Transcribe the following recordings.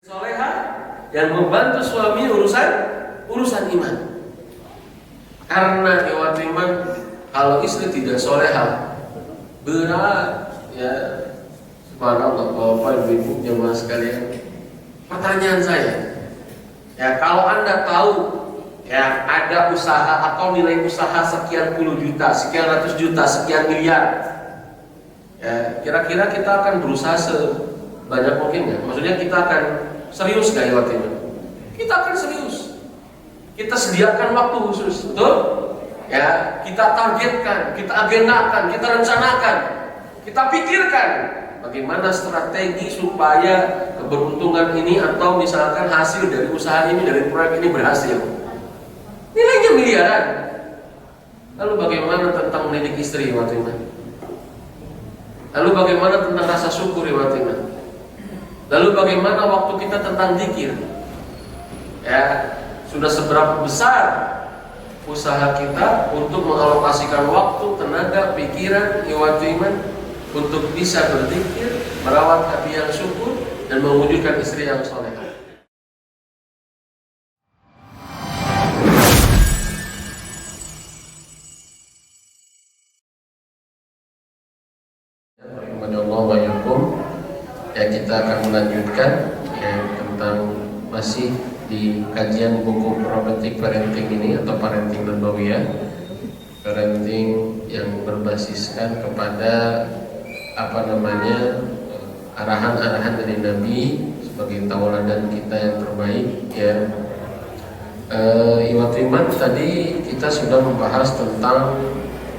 soleha yang membantu suami urusan iman. Karena ikhwati iman, kalau istri tidak soleha berat ya. Subhanallah, Bapak Ibu jemaah sekalian. Pertanyaan saya, ya kalau Anda tahu ya ada usaha atau nilai usaha sekian puluh juta, sekian ratus juta, sekian miliar, ya kira-kira kita akan berusaha sebanyak mungkin nggak? Maksudnya kita akan serius nggak ya waktu itu? Kita akan serius. Kita sediakan waktu khusus, betul? Ya, kita targetkan, kita agendakan, kita rencanakan, kita pikirkan bagaimana strategi supaya keberuntungan ini atau misalkan hasil dari usaha ini, dari proyek ini berhasil. Nilainya miliaran. Lalu bagaimana tentang mendidik istri waktu itu? Lalu bagaimana tentang rasa syukur waktu itu? Lalu bagaimana waktu kita tentang zikir? Ya, sudah seberapa besar usaha kita untuk mengalokasikan waktu, tenaga, pikiran, iman untuk bisa berzikir, merawat hati yang syukur dan mewujudkan istri yang salehah. Ya, kita akan melanjutkan ya, tentang masih di kajian buku Prophetic Parenting ini atau Parenting Nabawiyah, parenting yang berbasiskan kepada arahan-arahan dari Nabi sebagai tauladan kita yang terbaik ya. Iman tadi kita sudah membahas tentang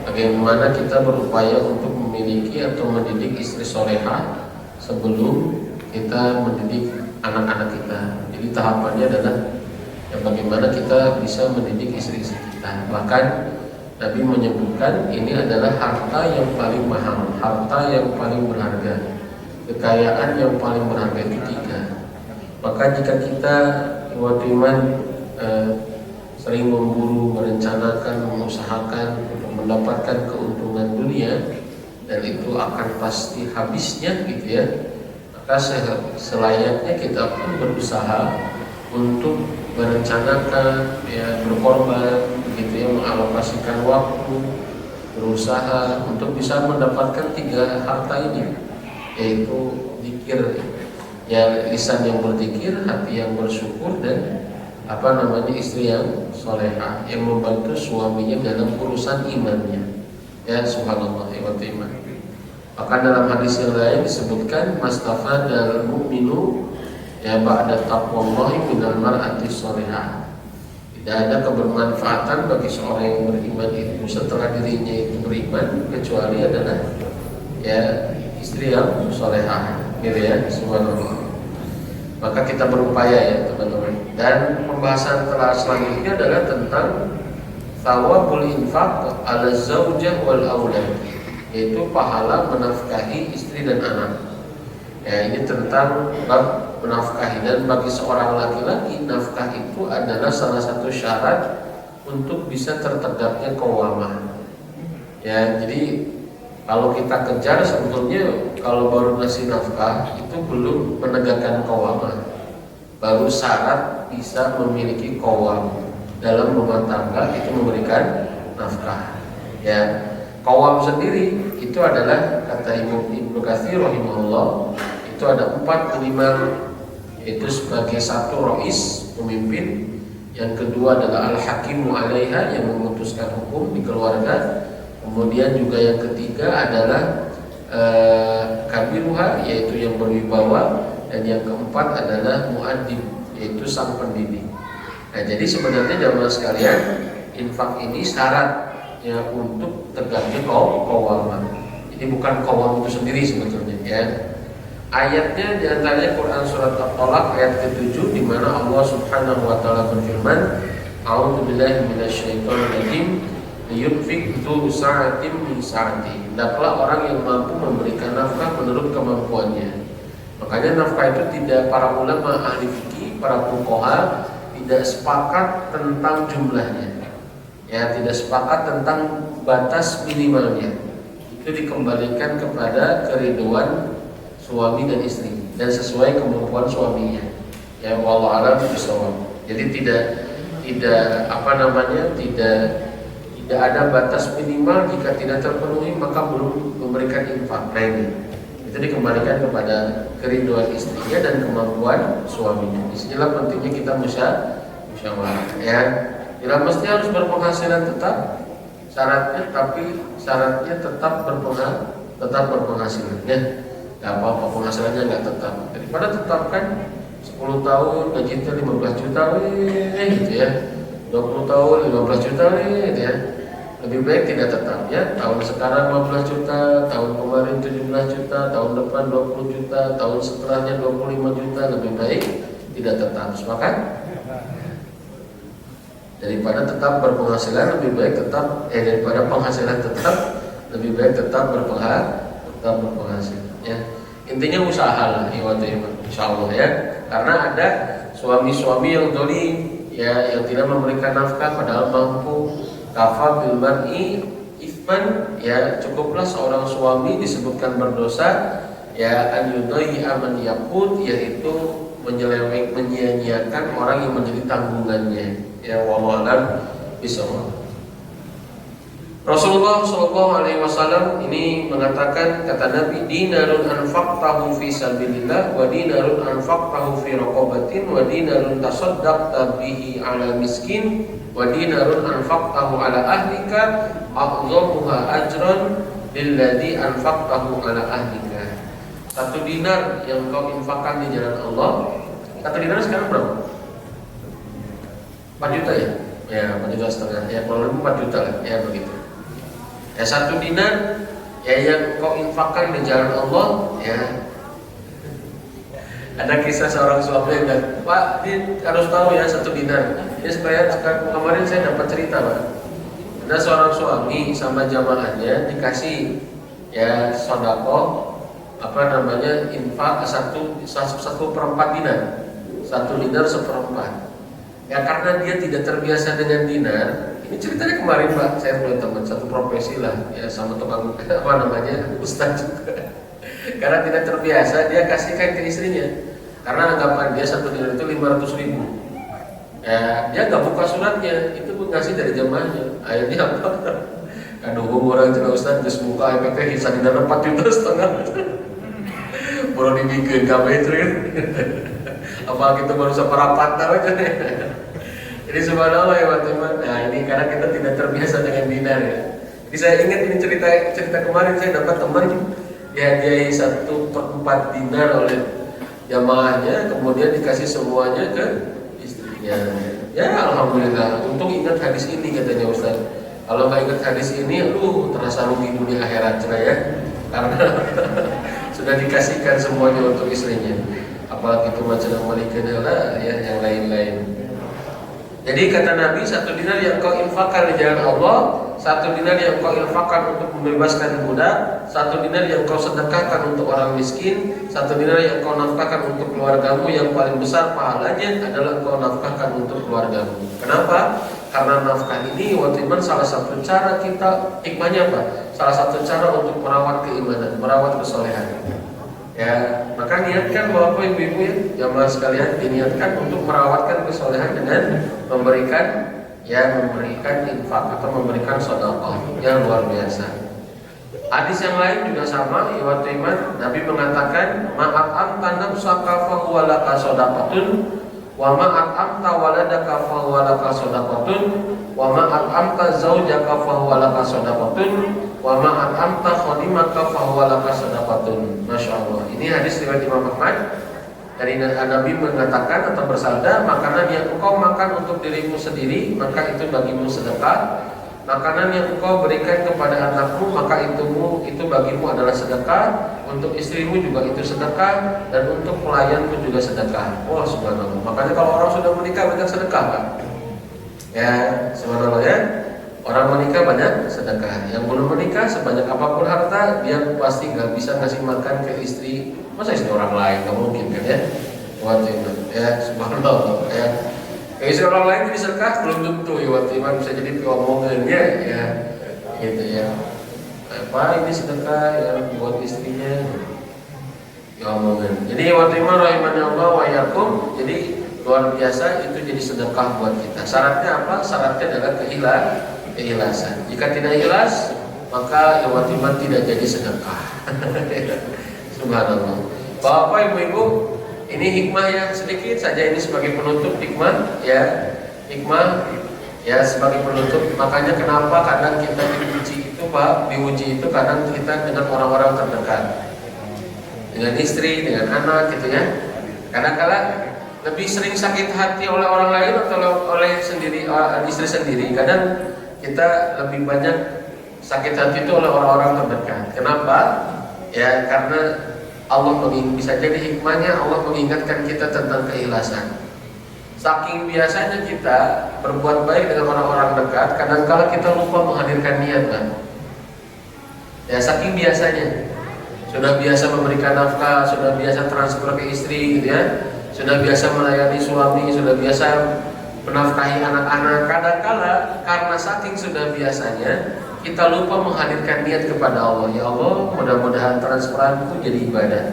bagaimana kita berupaya untuk memiliki atau mendidik istri solehah sebelum kita mendidik anak-anak kita. Jadi tahapannya adalah ya, bagaimana kita bisa mendidik istri-istri kita. Bahkan Nabi menyebutkan ini adalah harta yang paling mahal, harta yang paling berharga, kekayaan yang paling berharga itu 3. Maka jika kita iman sering memburu, merencanakan, mengusahakan untuk mendapatkan keuntungan dunia dan itu akan pasti habisnya gitu ya, maka selayaknya kita pun berusaha untuk merencanakan ya, berkorban begitu ya, mengalokasikan waktu, berusaha untuk bisa mendapatkan 3 harta ini, yaitu zikir ya, lisan yang berzikir, hati yang bersyukur, dan istri yang solehah yang membantu suaminya dalam urusan imannya. Ya subhanallah iman. Maka dalam hadis yang lain disebutkan mastafadal mu'minu ya ba'da taqwallahi minal mar'ati solehah. Tidak ada kebermanfaatan bagi seorang yang beriman itu setelah dirinya itu beriman kecuali adalah ya istri yang solehah, gitu ya subhanallah. Maka kita berupaya ya teman-teman. Dan pembahasan selanjutnya adalah tentang thawabul infaq ala zaujah wal aulad, yaitu pahala menafkahi istri dan anak. Ya, ini tentang bab menafkahi, dan bagi seorang laki-laki nafkah itu adalah salah satu syarat untuk bisa tertegaknya qawamah. Ya, jadi kalau kita kejar sebetulnya kalau baru ngasih nafkah itu belum menegakkan qawamah. Baru syarat bisa memiliki qawam dalam rumah tangga itu memberikan nafkah. Ya, qawam sendiri itu adalah kata Ibnu Katsir rahimahullah, itu ada 4 minimal, yaitu sebagai satu rois pemimpin, yang kedua adalah al-hakimu alaiha yang memutuskan hukum di keluarga, kemudian juga yang ketiga adalah kabiruha yaitu yang berwibawa, dan yang keempat adalah muadzib yaitu sang pendidik. Nah, jadi sebenarnya jamaah sekalian, infak ini syaratnya untuk tegaknya qawamah. Jadi bukan qawam itu sendiri sebetulnya ya. Ayatnya diantaranya Quran surat At-Talaq ayat ke-7 di mana Allah Subhanahu wa taala berfirman, "A'udzubillahi minasyaitonir rajim, liyunfiq dzu sa'atin min sa'ati." Hendaklah orang yang mampu memberikan nafkah menurut kemampuannya. Makanya nafkah itu tidak, para ulama ahli fikih, para fuqaha tidak sepakat tentang jumlahnya. Ya, tidak sepakat tentang batas minimalnya. Itu dikembalikan kepada keriduan suami dan istri dan sesuai kemampuan suaminya. Ya wallahu a'lam bishawab. Jadi tidak apa namanya tidak ada batas minimal, jika tidak terpenuhi maka belum memberikan infak. Nah ini itu dikembalikan kepada kerinduan istrinya dan kemampuan suaminya. Disinilah pentingnya kita musyawarah ya. Tidak mesti harus berpenghasilan tetap, syaratnya tetap berpenghasilan ya. Gak apa-apa penghasilannya nggak tetap, daripada tetapkan 10 tahun gaji 15 juta gitu ya, 20 tahun 15 juta gitu ya. Lebih baik tidak tetap ya. Tahun sekarang 15 juta, tahun kemarin 17 juta, tahun depan 20 juta, tahun setelahnya 25 juta. Lebih baik tidak tetap. Sepakat? Daripada tetap berpenghasilan lebih baik daripada penghasilan tetap lebih baik tetap berpenghasilan ya. Intinya usaha lah insyaallah ya. Karena ada suami-suami yang dolim ya, yang tidak memberikan nafkah padahal mampu. Kafa bil mar'i ifman ya, cukuplah seorang suami disebutkan berdosa ya, an yudai aman yakut, yaitu menyia-nyiakan orang yang menjadi tanggungannya ya. Wallahu a'lam bishawab. Rasulullah SAW ini mengatakan, kata Nabi, dinarun anfaqtahu fi sabilillah wa dinarun anfaqtahu fi raqabatin wa dinarun tasaddaqta bihi ala miskin wa dinarun anfaqtahu ala ahlika a'dhamuha ajran lilladzi anfaqtahu ala ahlika. 1 dinar yang kau infakkan di jalan Allah. 1 dinar sekarang berapa? 4 juta ya? Ya 4 juta setengah ya, kurang lebih 4 juta lah ya begitu. Ya 1 dinar ya yang kau infakkan di jalan Allah ya. Ada kisah seorang suami yang bilang, Pak, dia harus tahu ya 1 dinar. Ini kemarin saya dapat cerita Pak. Ada seorang suami sama jamaahnya dikasih ya sodako infak 1/4 dinar. 1 dinar 1/4. Ya karena dia tidak terbiasa dengan dinar. Ini ceritanya kemarin Pak, saya punya teman satu profesi lah ya, sama tukang ustaz juga. Karena tidak terbiasa, dia kasihkan ke istrinya. Karena anggapan dia 1 dinar itu 500.000. Ya, dia nggak buka suratnya, itu pun ngasih dari jamaahnya. Akhirnya apa? Aduh, orang juga ustaz terus buka IPP hisa dinar 4 juta setengah. Baru dibikin kabeh itu kan. Apa kita baru seperapat aja nih. Jadi subhanallah ya teman. Nah ini karena kita tidak terbiasa dengan dinar ya. Jadi saya ingat ini cerita kemarin, saya dapat teman dihadiahi 1/4 dinar oleh jamaahnya, kemudian dikasih semuanya ke istrinya. Ya alhamdulillah. Untung ingat hadis ini katanya Ustaz. Kalau nggak ingat hadis ini, terasa rugi dunia akhirat ya. Karena sudah dikasihkan semuanya untuk istrinya. Apalagi itu macam maliknya lah ya, yang lain-lain. Jadi kata Nabi, 1 dinar yang kau infakkan di jalan Allah, 1 dinar yang kau infakkan untuk membebaskan budak, 1 dinar yang kau sedekahkan untuk orang miskin, 1 dinar yang kau nafkahkan untuk keluargamu, yang paling besar pahalanya adalah kau nafkahkan untuk keluargamu. Kenapa? Karena nafkah ini waktu iman salah satu cara kita, hikmahnya apa? Salah satu cara untuk merawat keimanan, merawat kesolehan. Ya, maka niatkan Bapak Ibu ya, jamaah sekalian, diniatkan untuk merawatkan kesolehan dengan memberikan infak atau memberikan sedekah yang luar biasa. Hadis yang lain juga sama, iwatu iman, Nabi mengatakan, ma'at'amta nafsaka fa huwa laka shadaqatun wa ma'at'amta waladaka fa huwa laka shadaqatun wa ma'at'amta zaujaka fa huwa laka shadaqatun wa ma'at'amta khadimaka fa huwa laka shadaqatun. Masyaallah. Ini hadis riwayat Imam Ahmad. Dari Nabi mengatakan atau bersabda, makanan yang engkau makan untuk dirimu sendiri maka itu bagimu sedekah. Makanan yang engkau berikan kepada anakmu maka itu bagimu adalah sedekah. Untuk istrimu juga itu sedekah, dan untuk pelayanmu juga sedekah. Oh subhanallah. Makanya kalau orang sudah menikah banyak sedekah Pak. Ya subhanallah ya. Orang menikah banyak sedekah. Yang belum menikah sebanyak apapun harta, dia pasti nggak bisa ngasih makan ke istri. Masa istri orang lain? Nggak mungkin kan ya. Waktu itu ya subhanallah ya. Ke istri orang lain jadi sedekah belum tentu ya. Waktu itu bisa jadi omongannya ya. Gitu ya. Apa ini sedekah yang buat istrinya? Ya omongan. Jadi waktu itu rahimani Allah wa yakum. Jadi luar biasa itu jadi sedekah buat kita. Syaratnya apa? Syaratnya adalah keikhlasan. Jika tidak ikhlas, maka iman tidak jadi sedekah. Subhanallah. Bapak Ibu, ini hikmah yang sedikit saja ini sebagai penutup hikmah ya. Hikmah ya sebagai penutup. Makanya kenapa kadang kita diuji itu kadang kita dengan orang-orang terdekat. Dengan istri, dengan anak gitu ya. Kadang-kadang lebih sering sakit hati oleh orang lain atau oleh istri sendiri. Kadang kita lebih banyak sakit hati itu oleh orang-orang terdekat. Kenapa? Ya karena Allah bisa jadi hikmahnya Allah mengingatkan kita tentang keikhlasan. Saking biasanya kita berbuat baik dengan orang-orang dekat, kadang-kala kita lupa menghadirkan niat, kan? Ya saking biasanya. Sudah biasa memberikan nafkah, sudah biasa transfer ke istri gitu ya. Sudah biasa melayani suami, sudah biasa menafkahi anak-anak. Kadang-kala karena saking sudah biasanya kita lupa menghadirkan niat kepada Allah. Ya Allah, mudah-mudahan transferanku jadi ibadah.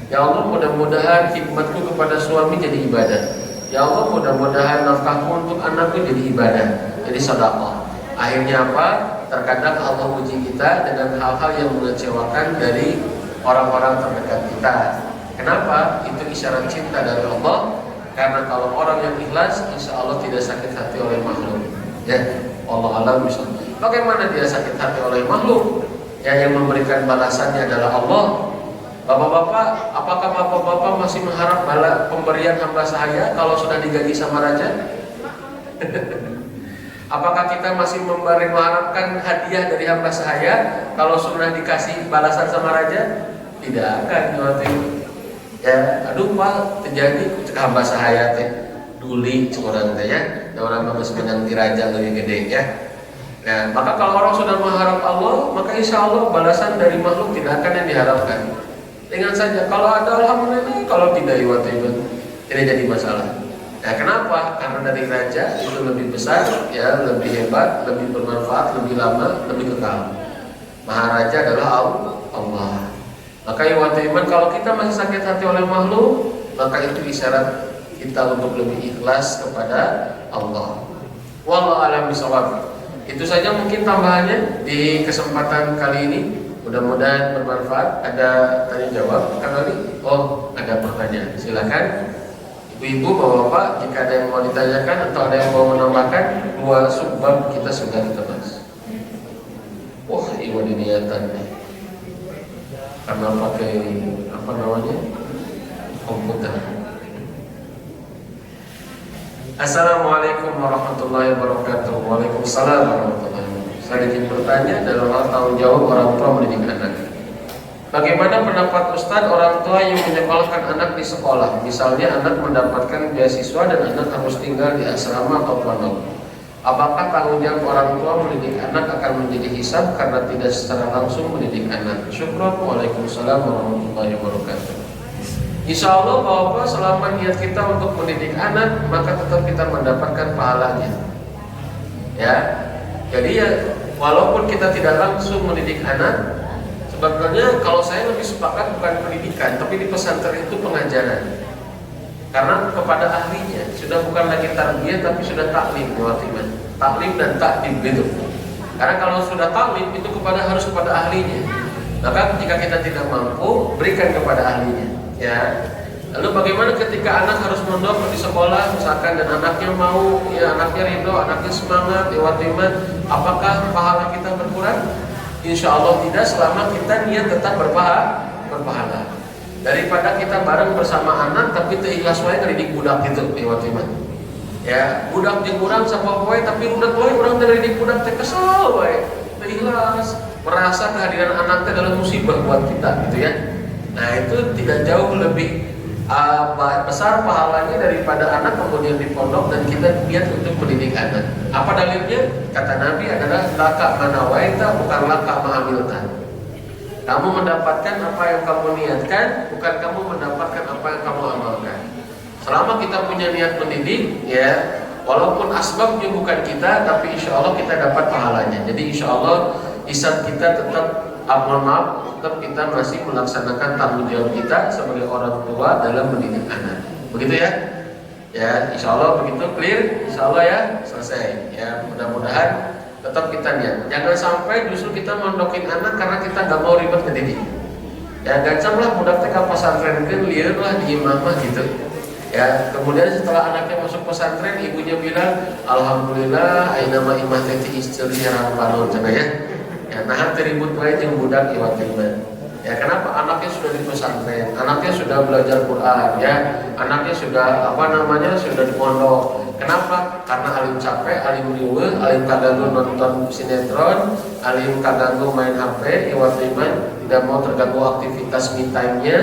Ya Allah, mudah-mudahan khidmatku kepada suami jadi ibadah. Ya Allah, mudah-mudahan nafkahku untuk anakku jadi ibadah, jadi sedekah. Akhirnya apa? Terkadang Allah uji kita dengan hal-hal yang mengecewakan dari orang-orang terdekat kita. Kenapa? Itu isyarat cinta dari Allah. Karena kalau orang yang ikhlas, insya Allah tidak sakit hati oleh makhluk. Ya, Allah alam bisa. Bagaimana dia sakit hati oleh makhluk? Ya, yang memberikan balasannya adalah Allah. Bapak-bapak, apakah bapak-bapak masih mengharap pemberian hamba sahaya kalau sudah digaji sama raja? Apakah kita masih mengharapkan hadiah dari hamba sahaya kalau sudah dikasih balasan sama raja? Tidak akan waktu itu. Ya, aduh Pak, terjadi hamba sahaya teh duli orang teh ya, orang bagus menang raja lebih gede ya. Nah, maka kalau orang sudah mengharap Allah, maka insya Allah balasan dari makhluk tidak akan yang diharapkan. Dengan saja kalau ada alhamdulillah, kalau tidak waktu itu tidak jadi masalah. Nah, kenapa? Karena dari raja itu lebih besar, ya, lebih hebat, lebih bermanfaat, lebih lama, lebih kekal. Maharaja adalah Allah. Maka waktu iman kalau kita masih sakit hati oleh makhluk, maka itu isyarat kita untuk lebih ikhlas kepada Allah. Wallahu a'lam bishawab. Itu saja mungkin tambahannya di kesempatan kali ini. Mudah-mudahan bermanfaat. Ada tanya jawab Kang Ali? Oh, ada pertanyaan. Silakan. Ibu-ibu, bapak-bapak, jika ada yang mau ditanyakan atau ada yang mau menambahkan, 2 subbab kita sudah ditebas. Wah, ibu diniatan nih. Karena pakai apa namanya? Komputer. Assalamualaikum warahmatullahi wabarakatuh. Waalaikumsalam warahmatullahi wabarakatuh. Saya ingin bertanya dalam hal tanggung jawab orang tua mendidik anak. Bagaimana pendapat Ustadz orang tua yang menyekolahkan anak di sekolah? Misalnya anak mendapatkan beasiswa dan anak harus tinggal di asrama atau pondok. Apakah tanggung jawab orang tua mendidik anak akan menjadi hisab karena tidak secara langsung mendidik anak? Syukron. Waalaikumsalam warahmatullahi wabarakatuh. Insya Allah Bapak, selama niat kita untuk mendidik anak, maka tetap kita mendapatkan pahalanya. Ya, jadi ya walaupun kita tidak langsung mendidik anak, sebetulnya kalau saya lebih sepakat bukan pendidikan, tapi di pesantren itu pengajaran. Karena kepada ahlinya sudah bukan lagi tarbiyah, tapi sudah taklim, taklim dan takdim gitu. Karena kalau sudah taklim itu harus kepada ahlinya. Maka jika kita tidak mampu, berikan kepada ahlinya. Ya, lalu bagaimana ketika anak harus mondok di sekolah misalkan dan anaknya mau, ya anaknya ridho, anaknya semangat, iman, apakah pahala kita berkurang? Insya Allah tidak, selama kita niat tetap berpahala. Daripada kita bareng bersama anak tapi teikhlas wae ngadidik budak gitu, iman. Ya, budak jeung urang sapa wae tapi budak wae urang teh ngadidik budak teh kesel wae. Teikhlas, merasa kehadiran anak teh adalah musibah buat kita gitu ya. Nah itu tidak jauh lebih besar pahalanya daripada anak kemudian di pondok dan kita niat untuk mendidik anak. Apa dalilnya? Kata Nabi adalah laka manawaita, bukan laka mahamilta. Kamu mendapatkan apa yang kamu niatkan, bukan kamu mendapatkan apa yang kamu amalkan. Selama kita punya niat mendidik, ya walaupun asbabnya bukan kita, tapi insya Allah kita dapat pahalanya. Jadi insya Allah hisab kita tetap mohon maaf, tetap kita masih melaksanakan tanggung jawab kita sebagai orang tua dalam mendidik anak. Begitu ya? Ya, insya Allah begitu clear, insya Allah ya selesai. Ya, mudah-mudahan tetap kita niat. Jangan sampai justru kita mondokin anak karena kita nggak mau ribet ngedidik. Ya, gancang lah budak teh ka pesantren kan lieur lah di imamah gitu. Ya, kemudian setelah anaknya masuk pesantren, ibunya bilang, alhamdulillah, ayeuna mah imah teh ti istri harapan cenah ya. Ya, nah ribut bae jeung budak iwat iman. Ya, kenapa? Anaknya sudah di pesantren, anaknya sudah belajar Quran, ya, anaknya sudah sudah di pondok. Kenapa? Karena alim capek, alim liweuh, alim kaganggu nonton sinetron, alim kaganggu main HP, iwat iman, tidak mau terganggu aktivitas me time-nya.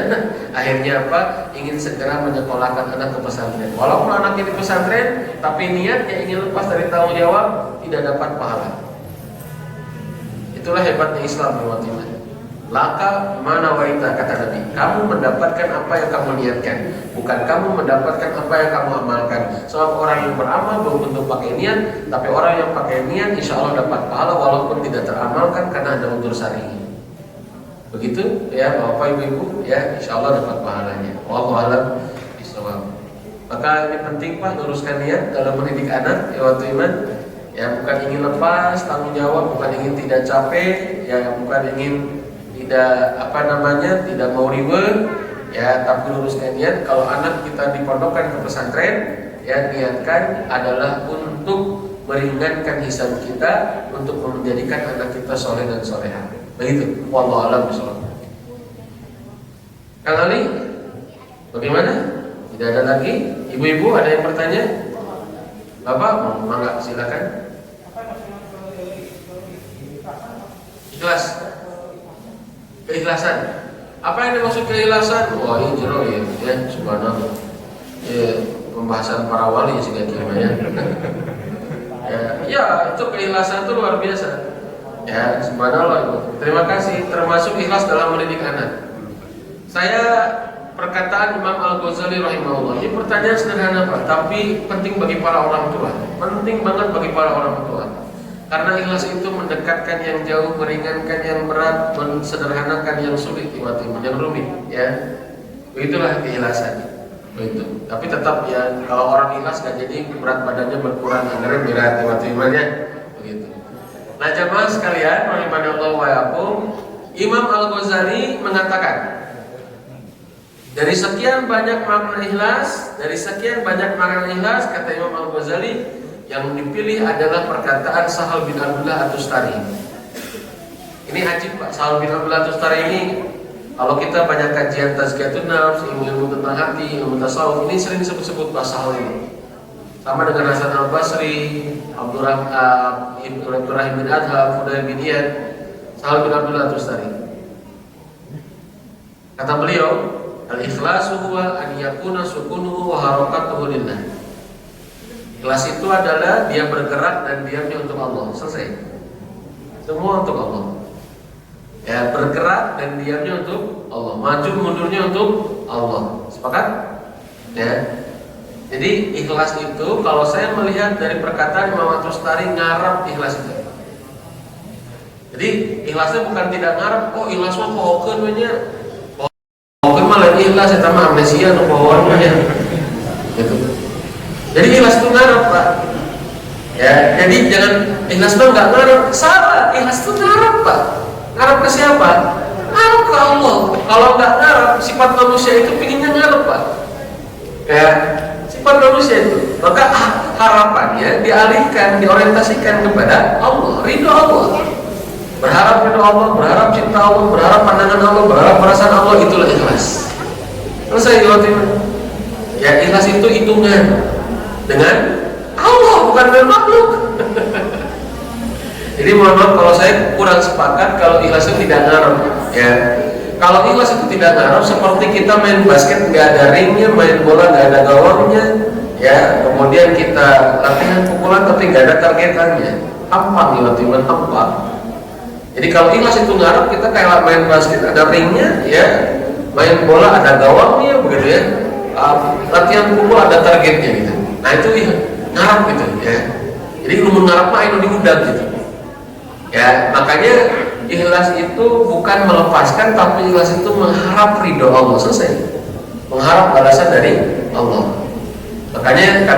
Akhirnya apa? Ingin segera menyekolahkan anak ke pesantren. Walaupun anaknya di pesantren, tapi niatnya ingin lepas dari tanggung jawab, tidak dapat pahala. Itulah hebatnya Islam, iwat iman. Laka mana waita, kata Nabi, kamu mendapatkan apa yang kamu niatkan, bukan kamu mendapatkan apa yang kamu amalkan. Sebab orang yang beramal belum tentu pakai niat, tapi orang yang pakai niat insya Allah dapat pahala walaupun tidak teramalkan karena ada unsur syar'i. Begitu ya Bapak Ibu, ya insya Allah dapat pahalanya. Wallahu a'lam bishawab. Maka ini penting Pak, luruskan niat dalam mendidik anak, ya waktu iman. Ya, bukan ingin lepas tanggung jawab, bukan ingin tidak capek, ya bukan ingin tidak mau ribet, ya, tapi luruskan niat. Kalau anak kita dipondokkan ke pesantren, ya niatkan adalah untuk meringankan hisab kita, untuk menjadikan anak kita soleh dan soleha. Begitu. Wallahu a'lam bishawab. Kang Ali, bagaimana? Tidak ada lagi? Ibu-ibu ada yang bertanya? Bapak, mangga silakan. Ikhlas. Keikhlasan. Apa yang dimaksud keikhlasan? Wah, ini jero ya, subhanallah. Ya, pembahasan para wali sih gimana ya. Ya, itu keikhlasan itu luar biasa. Ya, subhanallah. Terima kasih. Termasuk ikhlas dalam mendidik anak. Saya perkataan Imam Al-Ghazali rahimahullah. Ini pertanyaan sederhana Pak, tapi penting bagi para orang tua. Penting banget bagi para orang tua. Karena ikhlas itu mendekatkan yang jauh, meringankan yang berat, mensederhanakan yang sulit, yang rumit, ya. Begitulah keikhlasan. Begitu. Tapi tetap ya, kalau orang ikhlas gak jadi berat badannya berkurang, akhirnya berat tiba-tibanya. Begitu. Nah, jamaah sekalian, rahimanallahu wa iyyakum, Imam Al-Ghazali mengatakan, dari sekian banyak makna ikhlas, kata Imam Al-Ghazali, yang dipilih adalah perkataan Sahal bin Abdullah At-Tustari. Ini ajib Pak, Sahal bin Abdullah At-Tustari ini, kalau kita banyak kajian tazkiyatun nafs, ilmu tentang hati, ilmu tasawuf, ini sering disebut-sebut Pak Sahal ini. Sama dengan Hasan Al-Basri, Abdurrahim bin Adham, Fudayl bin Iyad, Sahal bin Abdullah At-Tustari. Kata beliau, al-ikhlasu huwa an yakuna sukunuhu wa harakatuhu lillah. Ikhlas itu adalah dia bergerak dan diamnya untuk Allah. Selesai. Semua untuk Allah. Ya, bergerak dan diamnya untuk Allah. Maju mundurnya untuk Allah. Sepakat? Ya. Jadi ikhlas itu kalau saya melihat dari perkataan Imam At-Tustari, ngarap ikhlas itu. Jadi ikhlasnya bukan tidak ngarap. Oh, ikhlas mah pohokeun we nya. Pohokeun mah lain ikhlas eta mah amnesia nu pohon we nya. Gitu. Jadi ikhlas itu ngarep Pak. Ya, jadi jangan ikhlas itu nggak ngarep. Salah, ikhlas itu ngarep Pak. Ngarep ke siapa? Ngarep ke Allah. Kalau nggak ngarep, sifat manusia itu pinginnya ngarep Pak. Ya, sifat manusia itu. Maka harapannya dialihkan, diorientasikan kepada Allah, ridho Allah. Berharap ridho Allah, berharap cinta Allah, berharap pandangan Allah, berharap perasaan Allah, itulah ikhlas. Selesai ya, ikhlas itu hitungan dengan Allah, bukan dengan makhluk. Jadi mohon maaf kalau saya kurang sepakat kalau ikhlas itu tidak ngarep. Ya, kalau ikhlas itu tidak ngarep, seperti kita main basket nggak ada ringnya, main bola nggak ada gawangnya, ya. Kemudian kita latihan pukulan tapi nggak ada targetannya, hampang ya, tiba-tiba hampang. Jadi kalau ikhlas itu ngarep, kita kayak main basket ada ringnya, ya, main bola ada gawangnya, begitu ya. Latihan pukul ada targetnya gitu. Nah itu ya, ngarap gitu ya. Jadi lu ngarap mah itu diundang gitu. Ya, makanya ikhlas itu bukan melepaskan, tapi ikhlas itu mengharap ridho Allah. Selesai. Mengharap balasan dari Allah. Makanya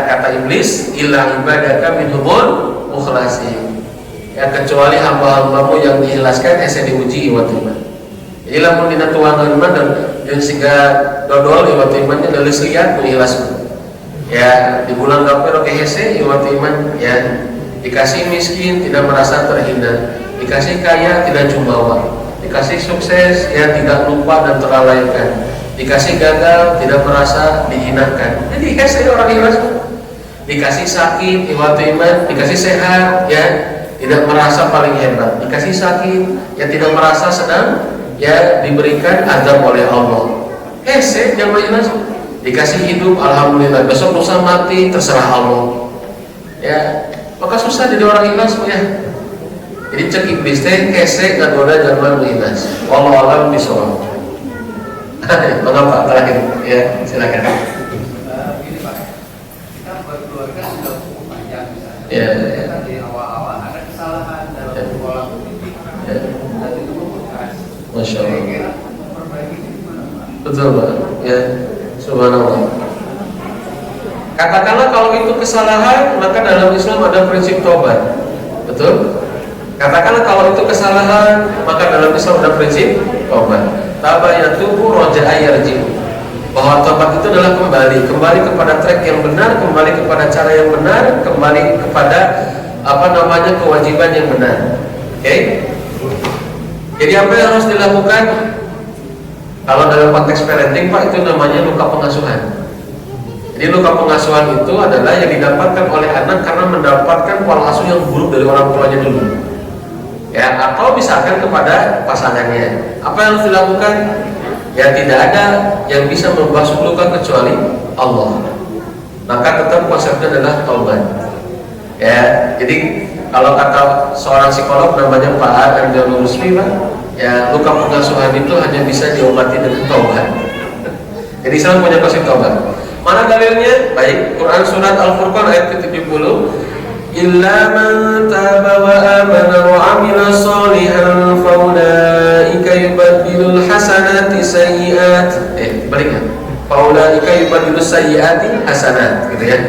kata iblis, illa ibadaka minhumul mukhlasin. Ya, kecuali hamba-hambamu yang diikhlaskan ese diuji iwat iman. Jadi lamun dina tuang iman dan sehingga dodol iwat imannya geus liat mengikhlaskan. Ya, di bulan kafir oke hese iwat iman ya. Dikasih miskin tidak merasa terhina, dikasih kaya tidak jumawa, dikasih sukses ya tidak lupa dan terlalaikan, dikasih gagal tidak merasa dihinakan. Jadi hese orang ikhlas. Dikasih sakit iwat iman, dikasih sehat ya tidak merasa paling hebat, dikasih sakit ya tidak merasa sedang ya diberikan azab oleh Allah. Hese yang ikhlas. Dikasih hidup alhamdulillah, besok lusa mati terserah Allah. Ya, maka susah jadi orang ikhlas ya. Jadi cek iblis teh hese ngagoda jalma ikhlas. Wallahu a'lam bishawab. Mengapa terakhir ya, silakan. Gini Pak, kita berkeluarga sudah cukup panjang misalnya. Ya. Di awal-awal ada kesalahan dalam pola politik dan itu membekas. Masya Allah. Kira-kira memperbaiki itu gimana Pak? Betul Pak. Ya. Subhanallah. Katakanlah kalau itu kesalahan, maka dalam Islam ada prinsip tobat. Betul? Katakanlah kalau itu kesalahan, maka dalam Islam ada prinsip tobat. Tabayatubu roja'a yarji'u. Bahwa tobat itu adalah kembali kepada track yang benar, kembali kepada cara yang benar, kembali kepada kewajiban yang benar. Oke? Jadi apa yang harus dilakukan? Kalau dalam konteks parenting Pak, itu namanya luka pengasuhan. Jadi luka pengasuhan itu adalah yang didapatkan oleh anak karena mendapatkan pola asuh yang buruk dari orang tuanya dulu. Ya, atau misalkan kepada pasangannya. Apa yang harus dilakukan? Ya, tidak ada yang bisa membasuh luka kecuali Allah. Maka tetap konsepnya adalah taubat. Ya, jadi kalau kata seorang psikolog namanya Pak Anjalo Rusmi Pak, ya luka pengasuhan itu hanya bisa diobati dengan taubat. Jadi Islam punya konsep taubat. Mana dalilnya? Baik, Quran surat Al-Furqan ayat ke-70. Illa man taba wa amana wa amila shalihan fa ulaika yubaddilul hasanati sayyi'at. Baliknya. Fa ulaika yubaddilus sayyi'ati hasanat, gitu ya.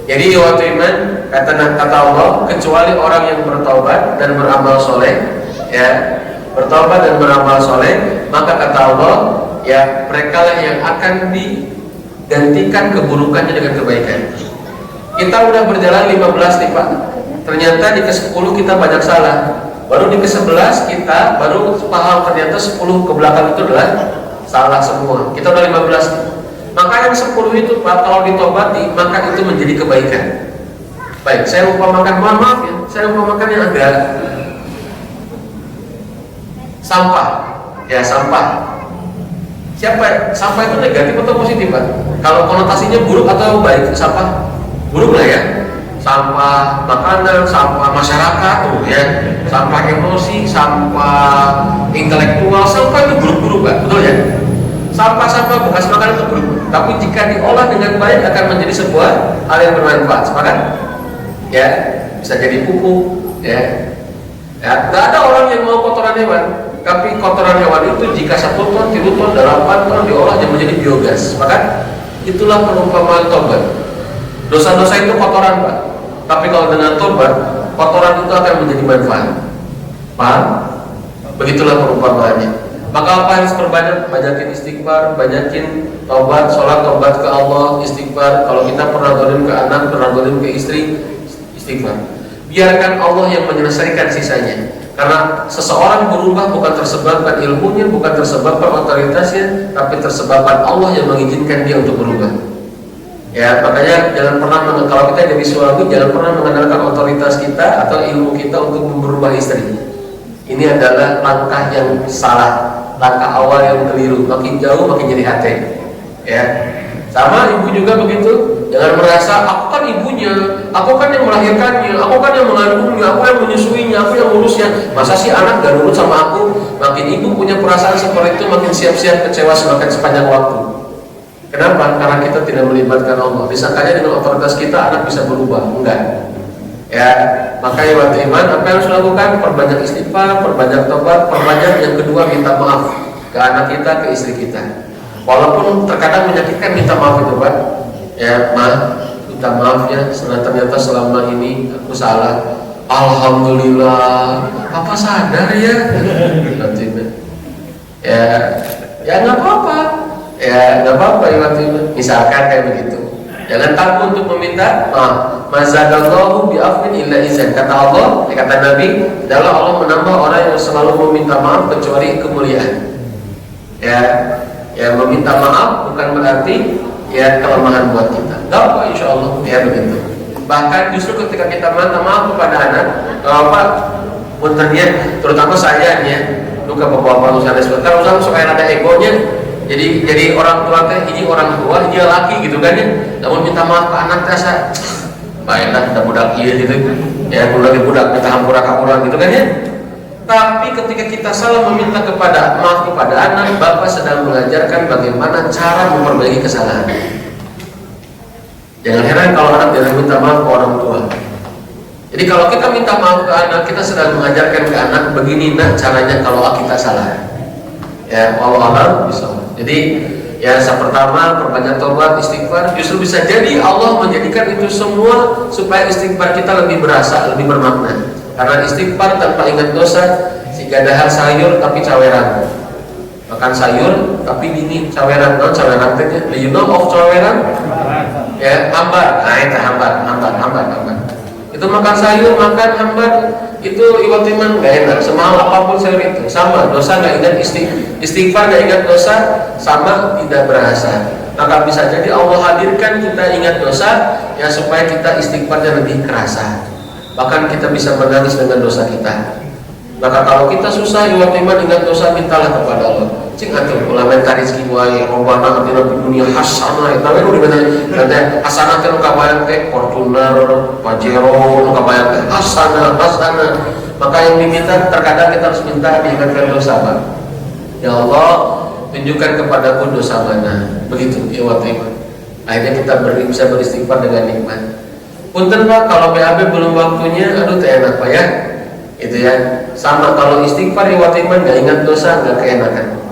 Jadi waktu iman kata Allah, kecuali orang yang bertaubat dan beramal soleh, ya, bertaubat dan beramal soleh, maka kata Allah, ya, mereka lah yang akan digantikan keburukannya dengan kebaikan. Kita udah berjalan 15 nih Pak. Ternyata di ke-10 kita banyak salah. Baru di ke-11 kita baru paham ternyata 10 ke belakang itu adalah salah semua. Kita udah 15 nih. Maka yang 10 itu Pak, kalau ditobati maka itu menjadi kebaikan. Baik, saya umpamakan, mohon maaf ya, saya umpamakan yang agak sampah. Ya, sampah. Sampah itu negatif atau positif Pak? Kalau konotasinya buruk atau baik sampah? Buruk lah ya. Sampah makanan, sampah masyarakat tuh ya. Sampah emosi, sampah intelektual, sampah itu buruk-buruk Pak, betul ya? Sampah-sampah bekas makanan itu buruk. Tapi jika diolah dengan baik akan menjadi sebuah hal yang bermanfaat. Sepakat? Ya, bisa jadi pupuk, ya. Ya, nggak ada orang yang mau kotoran hewan. Tapi kotoran hewan itu jika 1 ton, 3 ton, 8 ton diolah jadi menjadi biogas. Maka itulah perumpamaan tobat. Dosa-dosa itu kotoran Pak. Tapi kalau dengan tobat, kotoran itu akan menjadi manfaat. Paham? Begitulah perumpamaannya. Maka apa yang harus perbanyak? Banyakin istighfar, banyakin taubat, sholat taubat ke Allah, istighfar. Kalau kita pernah zalim ke anak, pernah zalim ke istri, istighfar. Biarkan Allah yang menyelesaikan sisanya. Karena seseorang berubah bukan tersebabkan ilmunya, bukan tersebabkan otoritasnya, tapi tersebabkan Allah yang mengizinkan dia untuk berubah. Ya, makanya jangan pernah kalau kita jadi suami, jangan pernah mengandalkan otoritas kita atau ilmu kita untuk merubah istri. Ini adalah langkah yang salah, langkah awal yang keliru. Makin jauh makin jadi hati. Ya, sama ibu juga begitu. Jangan merasa aku kan ibunya, aku kan yang melahirkannya, aku kan yang mengandungnya, aku yang menyusuinya, aku yang ngurusnya. Masa sih anak gak nurut sama aku? Makin ibu punya perasaan seperti itu, makin siap-siap kecewa semakin sepanjang waktu. Kenapa? Karena kita tidak melibatkan Allah. Disangkanya dengan otoritas kita anak bisa berubah. Enggak. Ya, maka ya iman, apa yang harus dilakukan? Perbanyak istighfar, perbanyak tobat, perbanyak yang kedua minta maaf ke anak kita, ke istri kita. Walaupun terkadang menyakitkan minta maaf itu Pak. Ya, minta maaf ya, ternyata selama ini aku salah. Alhamdulillah, Papa sadar ya. Ya nggak apa-apa. Ya nggak apa-apa ya misalkan kayak begitu. Jangan takut untuk meminta maaf. Mazadallahu bi'afwin illa izan. Kata Allah, kata Nabi, adalah Allah menambah orang yang selalu meminta maaf kecuali kemuliaan. Ya meminta maaf bukan berarti ya kelemahan buat kita. Gak apa, insya Allah ya begitu. Bahkan justru ketika kita minta maaf kepada anak, apa puntennya, terutama saya nih ya, luka bapak-bapak usaha sebentar, usaha supaya ada egonya. Jadi orang tua teh ini orang tua, ini laki gitu kan ya. Namun minta maaf ke anak teh baiklah ada budak iya gitu. Ya budak kita hampura kapuran gitu kan ya. Tapi ketika kita salah meminta maaf kepada anak, Bapak sedang mengajarkan bagaimana cara memperbaiki kesalahan. Jangan heran kalau anak tidak minta maaf ke orang tua. Jadi kalau kita minta maaf ke anak, kita sedang mengajarkan ke anak begini nak caranya kalau kita salah. Ya Allah bisa. Jadi ya pertama perbanyak tobat, istighfar. Justru bisa jadi Allah menjadikan itu semua supaya istighfar kita lebih berasa, lebih bermakna. Karena istighfar tanpa ingat dosa, jika dahar sayur tapi caweran. Makan sayur tapi dingin, caweran. Non caweran teh, do you know of caweran? Ya hambar. Nah itu hambar. Itu makan sayur, makan hambar, itu iwatiman gak enak. Semahal apapun sayur itu, sama dosa gak ingat istighfar gak ingat dosa, sama tidak berasa. Maka bisa jadi Allah hadirkan kita ingat dosa, ya supaya kita istighfarnya lebih kerasa. Bahkan kita bisa menangis dengan dosa kita. Maka kalau kita susah iwatiman ingat dosa, mintalah kepada Allah. Cing atuh ulama tarizki wae robana atina di dunia hasanah eta we nu dibeda hasanah teh nu kabayang teh Fortuner, Pajero nu kabayang teh hasanah. Maka yang diminta terkadang kita harus minta diingatkan dosa Pak. Ya Allah, tunjukkan kepadaku dosa mana. Begitu iwatiman. Akhirnya kita bisa beristighfar dengan nikmat. Punten Pak, kalau BAB belum waktunya, aduh teh enak Pak ya. Itu ya. Sama kalau istighfar iwatiman gak ingat dosa, gak keenakan.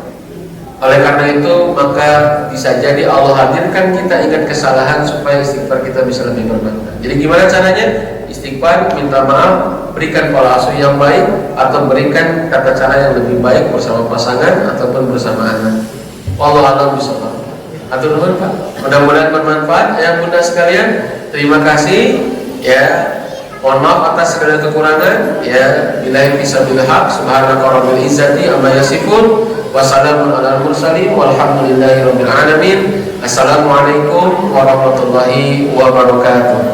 Oleh karena itu maka bisa jadi Allah hadirkan kita ingat kesalahan supaya istighfar kita bisa lebih bermakna. Jadi gimana caranya? Istighfar, minta maaf, berikan pola asuh yang baik, atau berikan tata cara yang lebih baik bersama pasangan ataupun bersama anak. Wallahu a'lam bishawab. Atur nuhun Pak. Mudah-mudahan bermanfaat ya Bunda sekalian. Terima kasih ya. Mohon maaf atas segala kekurangan ya. Billahi fisabilil haq. Subhanaka rabbil izzati amma yasifun. Wassalamun ala mursalin walhamdulillahi rabbil alamin. Assalamualaikum warahmatullahi wabarakatuh.